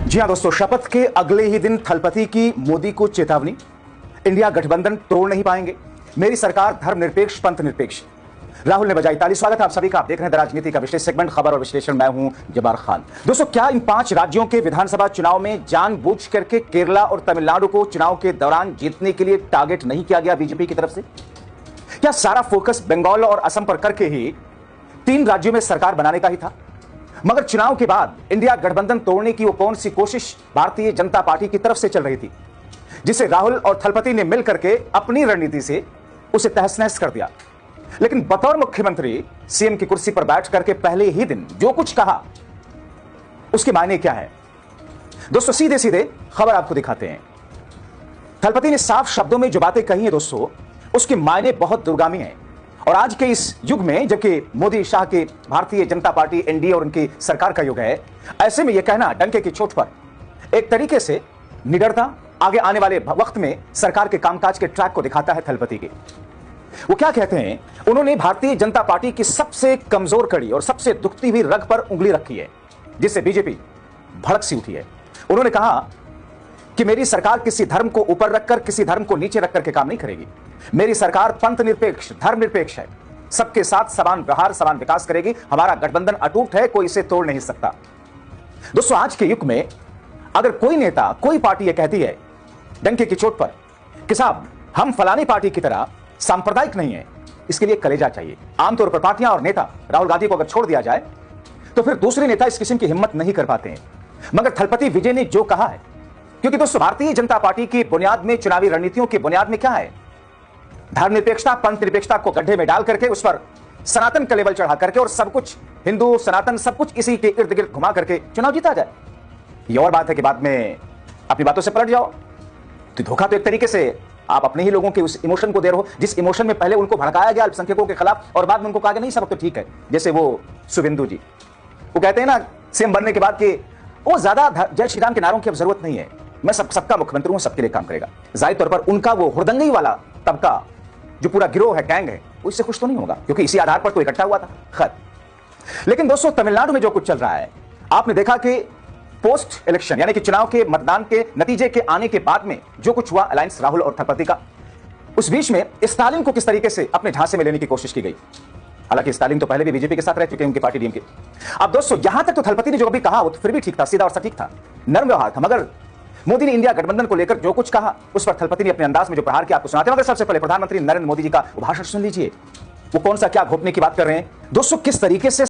जी हां दोस्तों, शपथ के अगले ही दिन थलपति की मोदी को चेतावनी, इंडिया गठबंधन तोड़ नहीं पाएंगे, मेरी सरकार धर्मनिरपेक्ष पंथ निरपेक्ष। राहुल ने बजाई ताली। स्वागत है आप सभी का। आप देख रहे हैं द राजनीति का विशेष सेगमेंट खबर और विश्लेषण। मैं हूं जब्बार खान। दोस्तों, क्या इन 5 राज्यों के विधानसभा चुनाव में जानबूझ करके केरला और तमिलनाडु को चुनाव के दौरान जीतने के लिए टारगेट नहीं किया गया बीजेपी की तरफ से? क्या सारा फोकस बंगाल और असम पर करके ही 3 राज्यों में सरकार बनाने का ही था? मगर चुनाव के बाद इंडिया गठबंधन तोड़ने की वो कौन सी कोशिश भारतीय जनता पार्टी की तरफ से चल रही थी, जिसे राहुल और थलपति ने मिलकर के अपनी रणनीति से उसे तहस नहस कर दिया। लेकिन बतौर मुख्यमंत्री सीएम की कुर्सी पर बैठ करके पहले ही दिन जो कुछ कहा, उसके मायने क्या है? दोस्तों, सीधे सीधे खबर आपको दिखाते हैं। थलपति ने साफ शब्दों में जो बातें कही हैं दोस्तों, उसके मायने बहुत दूरगामी हैं। और आज के इस युग में, जबकि मोदी शाह के भारतीय जनता पार्टी एनडीए और उनकी सरकार का युग है, ऐसे में यह कहना डंके की चोट पर एक तरीके से निडरता, आगे आने वाले वक्त में सरकार के कामकाज के ट्रैक को दिखाता है थलपति के। वो क्या कहते हैं? उन्होंने भारतीय जनता पार्टी की सबसे कमजोर कड़ी और सबसे दुखती हुई रग पर उंगली रखी है, जिससे बीजेपी भड़क सी उठी है। उन्होंने कहा कि मेरी सरकार किसी धर्म को ऊपर रखकर, किसी धर्म को नीचे रखकर के काम नहीं करेगी। मेरी सरकार पंथ निरपेक्ष, धर्म निरपेक्ष है, सबके साथ समान व्यवहार, समान विकास करेगी। हमारा गठबंधन अटूट है, कोई इसे तोड़ नहीं सकता। दोस्तों, आज के युग में अगर कोई नेता, कोई पार्टी यह कहती है डंके की चोट पर कि साहब हम फलानी पार्टी की तरह सांप्रदायिक नहीं है, इसके लिए कलेजा चाहिए। आमतौर पर पार्टियां और नेता, राहुल गांधी को अगर छोड़ दिया जाए तो फिर दूसरे नेता इस किस्म की हिम्मत नहीं कर पाते हैं। मगर थलपति विजय ने जो कहा है, क्योंकि दोस्तों भारतीय जनता पार्टी की बुनियाद में, चुनावी रणनीतियों की बुनियाद में क्या है? धर्मनिरपेक्षता, पंथ निरपेक्षता को गड्ढे में डाल करके उस पर सनातन का लेवल चढ़ा करके और सब कुछ हिंदू, सनातन, सब कुछ इसी के इर्द गिर्द घुमा करके चुनाव जीता जाए। ये और बात है कि बाद में अपनी बातों से पलट जाओ। तो धोखा तो एक तरीके से आप अपने ही लोगों के उस इमोशन को दे रहे हो, जिस इमोशन में पहले उनको भड़काया गया अल्पसंख्यकों के खिलाफ और बाद में उनको कहा गया नहीं सब तो ठीक है। जैसे वो शुभेंदु जी, वो कहते हैं ना सीएम बनने के बाद कि वो ज्यादा जय श्री राम के नारों की अब जरूरत नहीं है, मैं सबका मुख्यमंत्री हूं, सबके लिए काम करेगा। जाहिर तौर पर उनका वो हुड़दंगी वाला तबका, जो पूरा गिरोह है, गैंग है, वो इससे खुश तो नहीं होगा, क्योंकि इसी आधार पर तो इकट्ठा हुआ था। खैर, लेकिन दोस्तों तमिलनाडु में जो कुछ चल रहा है, आपने देखा कि पोस्ट इलेक्शन यानी कि चुनाव के मतदान के नतीजे के आने के बाद में जो कुछ हुआ अलायंस राहुल और थलपति का, उस बीच में स्टालिन को किस तरीके से अपने झांसे में लेने की कोशिश की गई। हालांकि स्टालिन तो पहले भी बीजेपी के साथ रह चुके हैं, उनकी पार्टी डीएमके। अब दोस्तों यहां तक तो थलपति ने जो अभी कहा वो तो फिर भी ठीक था, सीधा और सटीक था, नर्म व्यवहार था। मगर मोदी ने इंडिया गठबंधन को लेकर जो कुछ कहा, उस पर थलपति ने अपने अंदाज में जो प्रहार किया आपको सुनाते हैं। मगर सबसे पहले प्रधानमंत्री नरेंद्र मोदी जी का भाषण सुन लीजिए। वो कौन सा क्या घोपने की बात कर रहे हैं दोस्तों, किस तरीके से